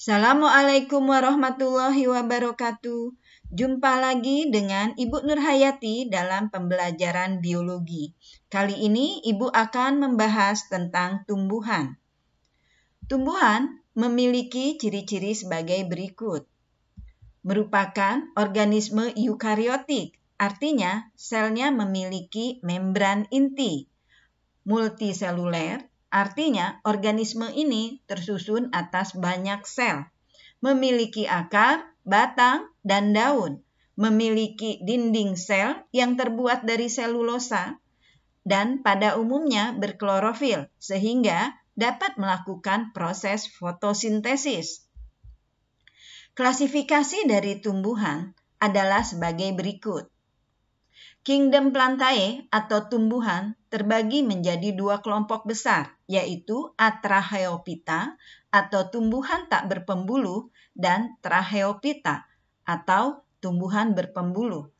Assalamualaikum warahmatullahi wabarakatuh. Jumpa lagi dengan Ibu Nurhayati dalam pembelajaran biologi. Kali ini Ibu akan membahas tentang tumbuhan. Tumbuhan memiliki ciri-ciri sebagai berikut. Merupakan organisme eukariotik, artinya selnya memiliki membran inti. Multiseluler, artinya organisme ini tersusun atas banyak sel, memiliki akar, batang, dan daun, memiliki dinding sel yang terbuat dari selulosa, dan pada umumnya berklorofil sehingga dapat melakukan proses fotosintesis. Klasifikasi dari tumbuhan adalah sebagai berikut. Kingdom Plantae atau tumbuhan terbagi menjadi dua kelompok besar, yaitu Atracheophyta atau tumbuhan tak berpembuluh dan Tracheophyta atau tumbuhan berpembuluh.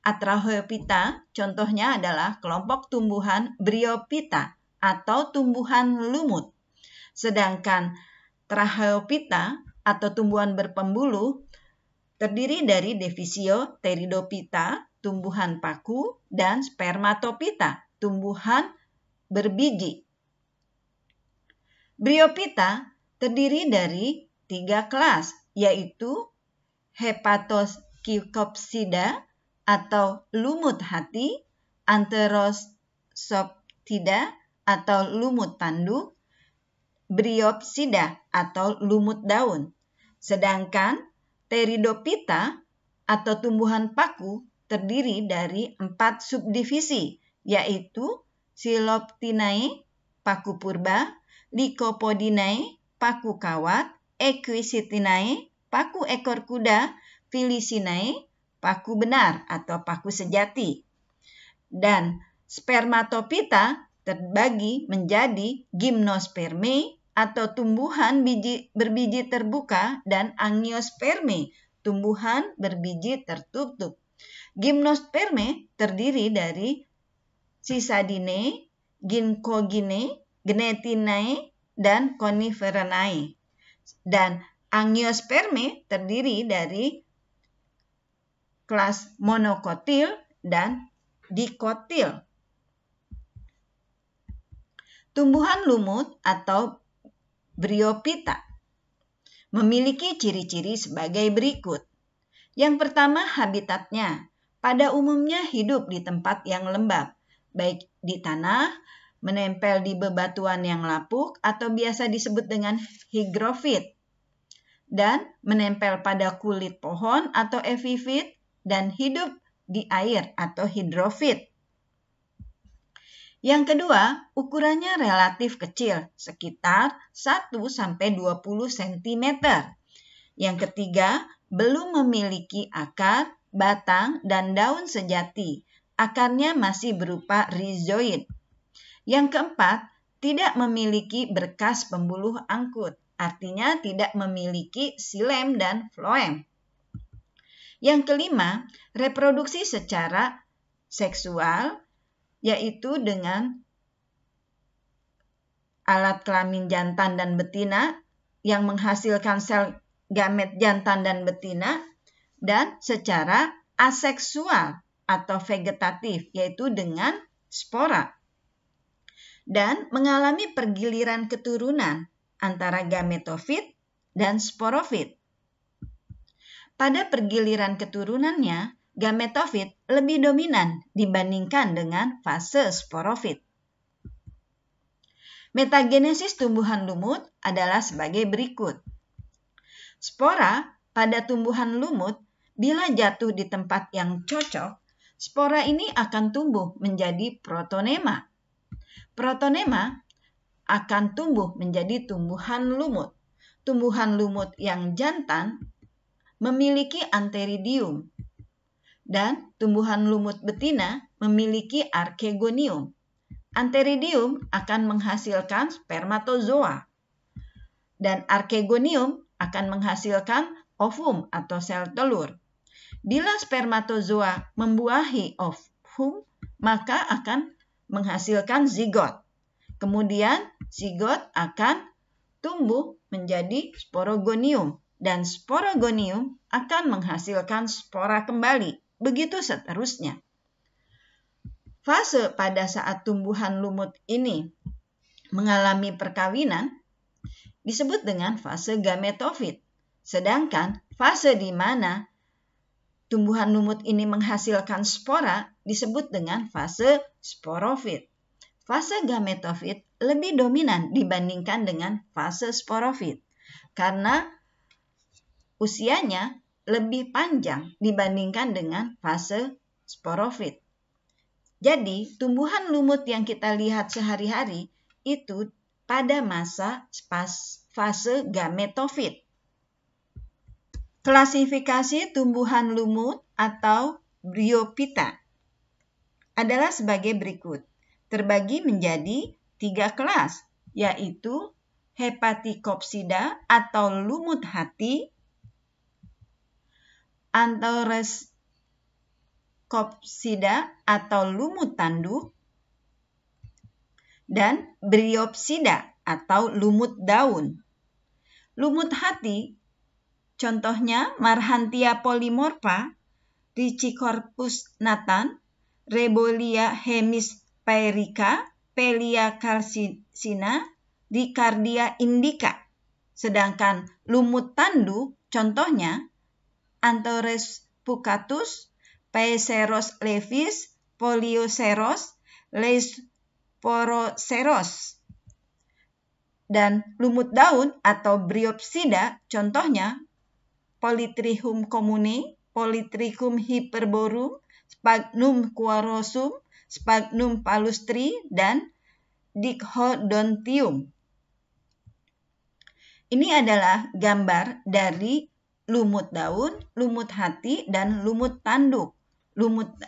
Atracheophyta contohnya adalah kelompok tumbuhan Bryophyta atau tumbuhan lumut. Sedangkan Tracheophyta atau tumbuhan berpembuluh terdiri dari Divisio Pteridophyta, tumbuhan paku, dan Spermatophyta, tumbuhan berbiji. Bryophyta terdiri dari 3 kelas, yaitu Hepatoscopsida atau lumut hati, Antherosoptida atau lumut tanduk, Bryopsida atau lumut daun. Sedangkan Pteridophyta atau tumbuhan paku terdiri dari 4 subdivisi, yaitu Siloptinae, paku purba, Lycopodinae, paku kawat, Equisitinae, paku ekor kuda, Felicinae, paku benar atau paku sejati. Dan Spermatophyta terbagi menjadi Gymnospermae atau tumbuhan berbiji terbuka dan Angiospermae, tumbuhan berbiji tertutup. Gymnospermae terdiri dari Cisadinae, Ginkgoginae, Gnetinae, dan Coniferae. Dan Angiospermae terdiri dari kelas monokotil dan dikotil. Tumbuhan lumut atau Bryophyta memiliki ciri-ciri sebagai berikut. Yang pertama, habitatnya. Pada umumnya hidup di tempat yang lembab, baik di tanah, menempel di bebatuan yang lapuk, atau biasa disebut dengan hygrofit, dan menempel pada kulit pohon atau epifit, dan hidup di air atau hidrofit. Yang kedua, ukurannya relatif kecil, sekitar 1-20 cm. Yang ketiga, belum memiliki akar, batang, dan daun sejati. Akarnya masih berupa rhizoid. Yang keempat, tidak memiliki berkas pembuluh angkut, artinya tidak memiliki xilem dan floem. Yang kelima, reproduksi secara seksual, yaitu dengan alat kelamin jantan dan betina yang menghasilkan sel gamet jantan dan betina, dan secara aseksual atau vegetatif, yaitu dengan spora. Dan mengalami pergiliran keturunan antara gametofit dan sporofit. Pada pergiliran keturunannya, gametofit lebih dominan dibandingkan dengan fase sporofit. Metagenesis tumbuhan lumut adalah sebagai berikut. Spora pada tumbuhan lumut, bila jatuh di tempat yang cocok, spora ini akan tumbuh menjadi protonema. Protonema akan tumbuh menjadi tumbuhan lumut. Tumbuhan lumut yang jantan memiliki antheridium, dan tumbuhan lumut betina memiliki archegonium. Antheridium akan menghasilkan spermatozoa, dan archegonium akan menghasilkan ovum atau sel telur. Bila spermatozoa membuahi ovum, maka akan menghasilkan zigot. Kemudian zigot akan tumbuh menjadi sporogonium dan sporogonium akan menghasilkan spora kembali. Begitu seterusnya. Fase pada saat tumbuhan lumut ini mengalami perkawinan disebut dengan fase gametofit. Sedangkan fase di mana tumbuhan lumut ini menghasilkan spora disebut dengan fase sporofit. Fase gametofit lebih dominan dibandingkan dengan fase sporofit karena usianya lebih panjang dibandingkan dengan fase sporofit. Jadi, tumbuhan lumut yang kita lihat sehari-hari itu pada masa fase gametofit. Klasifikasi tumbuhan lumut atau Bryophyta adalah sebagai berikut. Terbagi menjadi 3 kelas, yaitu Hepaticopsida atau lumut hati, Anthracospida atau lumut tanduk, dan Bryopsida atau lumut daun. Lumut hati contohnya Marhantia polymorpha, Richicorpus nathan, Rebolia hemisphaerica, Pelia calcina, Ricardia indica. Sedangkan lumut tanduk contohnya Anthores pucatus, Paeseros levis, Polioceros, Leisporoceros. Dan lumut daun atau Bryopsida contohnya Polytrichum comune, Polytrichum hyperborum, Sphagnum quarosum, Sphagnum palustri, dan Dichodontium. Ini adalah gambar dari lumut daun, lumut hati, dan lumut tanduk. Lumut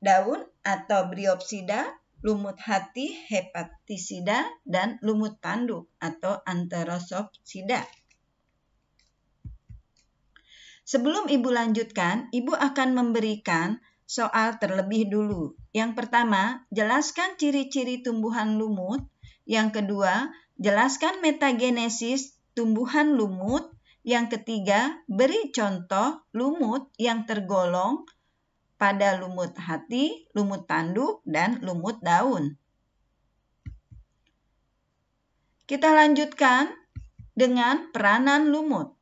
daun atau Bryopsida, lumut hati Hepaticida, dan lumut tanduk atau Anthracospida. Sebelum Ibu lanjutkan, Ibu akan memberikan soal terlebih dulu. Yang pertama, jelaskan ciri-ciri tumbuhan lumut. Yang kedua, jelaskan metagenesis tumbuhan lumut. Yang ketiga, beri contoh lumut yang tergolong pada lumut hati, lumut tanduk, dan lumut daun. Kita lanjutkan dengan peranan lumut.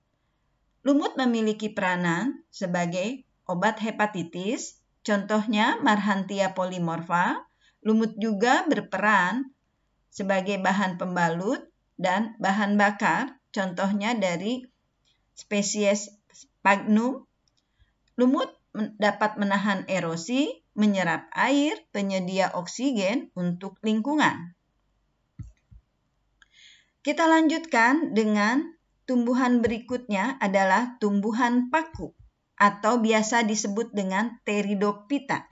Lumut memiliki peranan sebagai obat hepatitis, contohnya Marhantia polymorpha. Lumut juga berperan sebagai bahan pembalut dan bahan bakar, contohnya dari spesies Sphagnum. Lumut dapat menahan erosi, menyerap air, penyedia oksigen untuk lingkungan. Kita lanjutkan dengan tumbuhan berikutnya adalah tumbuhan paku atau biasa disebut dengan Pteridophyta.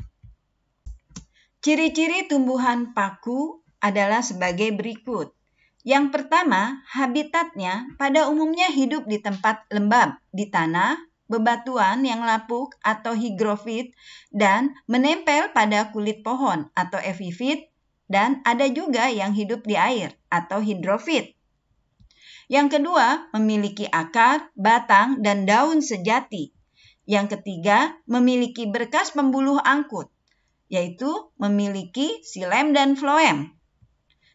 Ciri-ciri tumbuhan paku adalah sebagai berikut. Yang pertama, habitatnya pada umumnya hidup di tempat lembab, di tanah, bebatuan yang lapuk atau hygrofit, dan menempel pada kulit pohon atau epifit, dan ada juga yang hidup di air atau hidrofit. Yang kedua, memiliki akar, batang, dan daun sejati. Yang ketiga, memiliki berkas pembuluh angkut, yaitu memiliki xilem dan floem.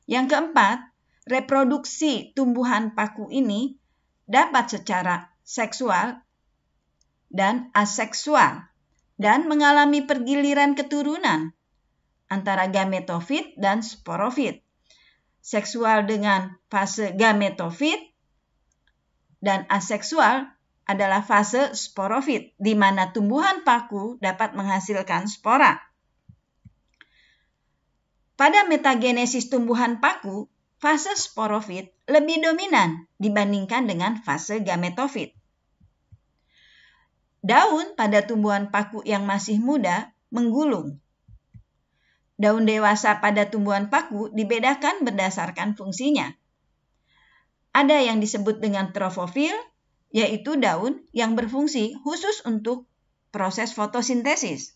Yang keempat, reproduksi tumbuhan paku ini dapat secara seksual dan aseksual dan mengalami pergiliran keturunan antara gametofit dan sporofit. Seksual dengan fase gametofit dan aseksual adalah fase sporofit, di mana tumbuhan paku dapat menghasilkan spora. Pada metagenesis tumbuhan paku, fase sporofit lebih dominan dibandingkan dengan fase gametofit. Daun pada tumbuhan paku yang masih muda menggulung. Daun dewasa pada tumbuhan paku dibedakan berdasarkan fungsinya. Ada yang disebut dengan trofofil, yaitu daun yang berfungsi khusus untuk proses fotosintesis.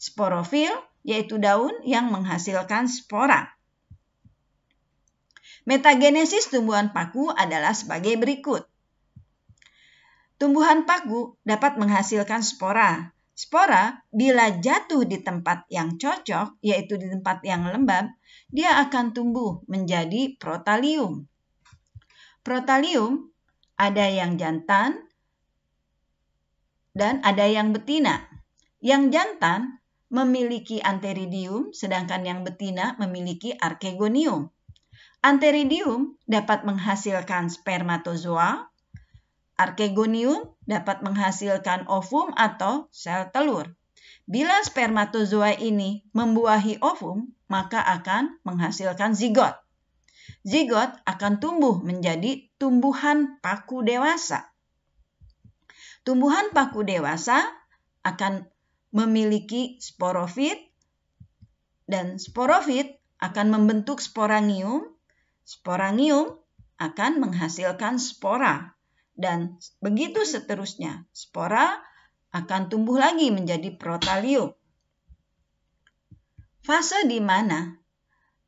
Sporofil, yaitu daun yang menghasilkan spora. Metagenesis tumbuhan paku adalah sebagai berikut. Tumbuhan paku dapat menghasilkan spora. Spora bila jatuh di tempat yang cocok, yaitu di tempat yang lembab, dia akan tumbuh menjadi protalium. Protalium ada yang jantan dan ada yang betina. Yang jantan memiliki antheridium, sedangkan yang betina memiliki archegonium. Antheridium dapat menghasilkan spermatozoa, archegonium dapat menghasilkan ovum atau sel telur. Bila spermatozoa ini membuahi ovum, maka akan menghasilkan zigot. Zigot akan tumbuh menjadi tumbuhan paku dewasa. Tumbuhan paku dewasa akan memiliki sporofit, dan sporofit akan membentuk sporangium. Sporangium akan menghasilkan spora, dan begitu seterusnya. Spora akan tumbuh lagi menjadi protalium. Fase di mana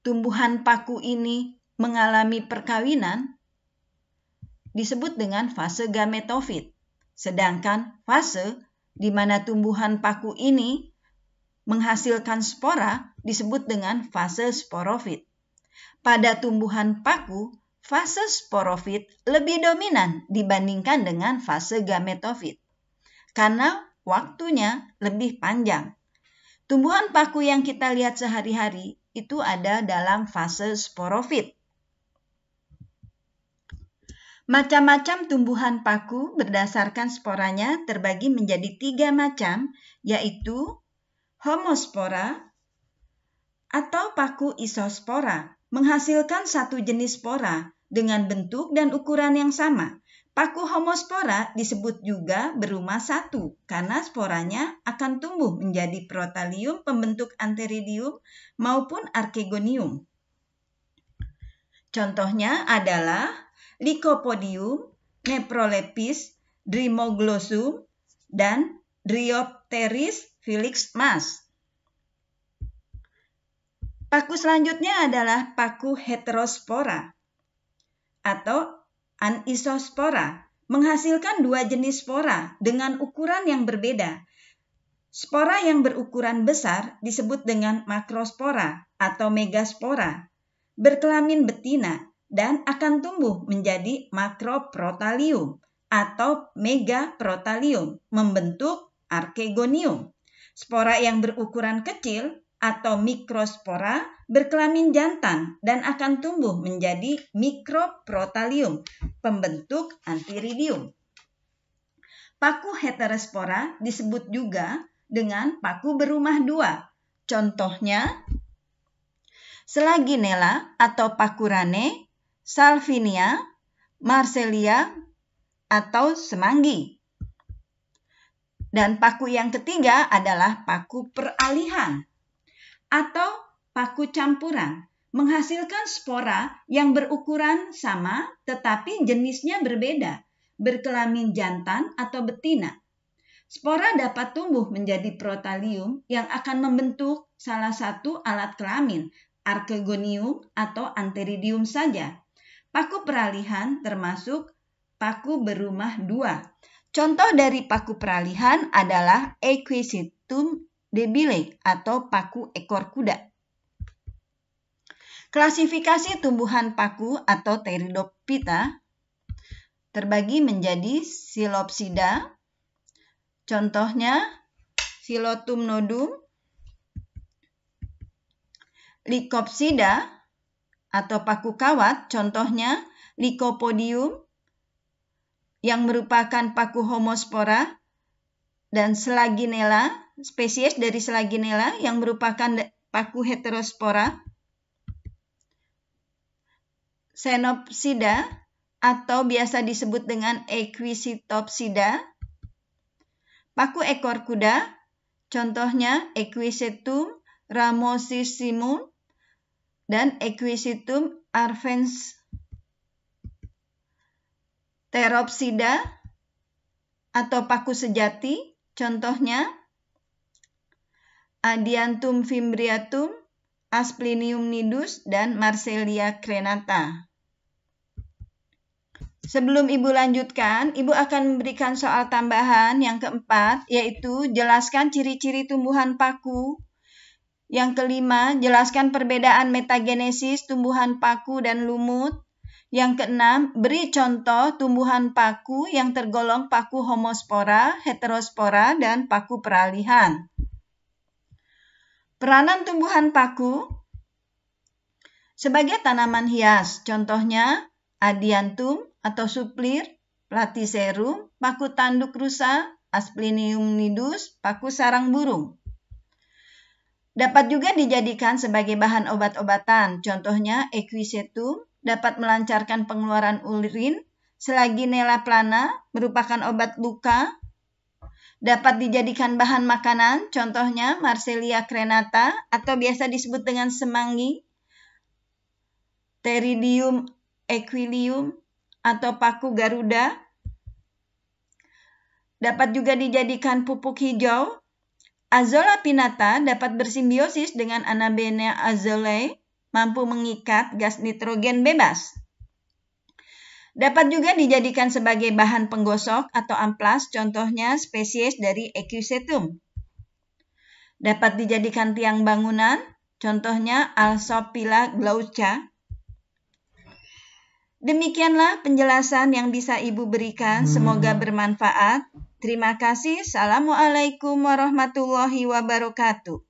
tumbuhan paku ini mengalami perkawinan disebut dengan fase gametofit. Sedangkan fase di mana tumbuhan paku ini menghasilkan spora disebut dengan fase sporofit. Pada tumbuhan paku, fase sporofit lebih dominan dibandingkan dengan fase gametofit karena waktunya lebih panjang. Tumbuhan paku yang kita lihat sehari-hari itu ada dalam fase sporofit. Macam-macam tumbuhan paku berdasarkan sporanya terbagi menjadi 3 macam, yaitu homospora atau paku isospora, menghasilkan satu jenis spora dengan bentuk dan ukuran yang sama. Paku homospora disebut juga berumah satu karena sporanya akan tumbuh menjadi protalium pembentuk antheridium maupun archegonium. Contohnya adalah Lycopodium, Neprolepis, Dreamoglossum, dan Dryopteris Felix Mas. Paku selanjutnya adalah paku heterospora atau anisospora, menghasilkan 2 jenis spora dengan ukuran yang berbeda. Spora yang berukuran besar disebut dengan makrospora atau megaspora, berkelamin betina dan akan tumbuh menjadi makroprotalium atau megaprotalium, membentuk archegonium. Spora yang berukuran kecil atau mikrospora berkelamin jantan dan akan tumbuh menjadi mikroprotalium, pembentuk antheridium. Paku heterospora disebut juga dengan paku berumah 2. Contohnya Selaginella atau paku rane, Salvinia, Marcellia atau semanggi. Dan paku yang ketiga adalah paku peralihan atau paku campuran, menghasilkan spora yang berukuran sama tetapi jenisnya berbeda, berkelamin jantan atau betina. Spora dapat tumbuh menjadi protalium yang akan membentuk salah satu alat kelamin, archegonium atau antheridium saja. Paku peralihan termasuk paku berumah 2. Contoh dari paku peralihan adalah Equisetum debile atau paku ekor kuda. Klasifikasi tumbuhan paku atau Pteridophyta terbagi menjadi Psilopsida, contohnya Psilotum nodum, Lycopsida atau paku kawat, contohnya Lycopodium yang merupakan paku homospora, dan Selaginella, spesies dari Selaginella yang merupakan paku heterospora. Xenopsida atau biasa disebut dengan Equisitopsida, paku ekor kuda, contohnya Equisetum ramosissimum dan Equisetum arfens. Pteropsida atau paku sejati, contohnya Adiantum fimbriatum, Asplenium nidus, dan Marcellia crenata. Sebelum Ibu lanjutkan, Ibu akan memberikan soal tambahan yang keempat, yaitu jelaskan ciri-ciri tumbuhan paku. Yang kelima, jelaskan perbedaan metagenesis tumbuhan paku dan lumut. Yang keenam, beri contoh tumbuhan paku yang tergolong paku homospora, heterospora, dan paku peralihan. Peranan tumbuhan paku sebagai tanaman hias, contohnya Adiantum atau suplir, Platycerum, paku tanduk rusa, Asplenium nidus, paku sarang burung. Dapat juga dijadikan sebagai bahan obat-obatan, contohnya Equisetum dapat melancarkan pengeluaran urin, Selaginella plana merupakan obat luka, dapat dijadikan bahan makanan, contohnya Marselia crenata atau biasa disebut dengan semanggi, Pteridium equilium atau paku garuda. Dapat juga dijadikan pupuk hijau. Azolla pinnata dapat bersimbiosis dengan Anabaena azollae, mampu mengikat gas nitrogen bebas. Dapat juga dijadikan sebagai bahan penggosok atau amplas, contohnya spesies dari Equisetum. Dapat dijadikan tiang bangunan, contohnya Alsopila glauca. Demikianlah penjelasan yang bisa Ibu berikan, semoga bermanfaat. Terima kasih. Assalamualaikum warahmatullahi wabarakatuh.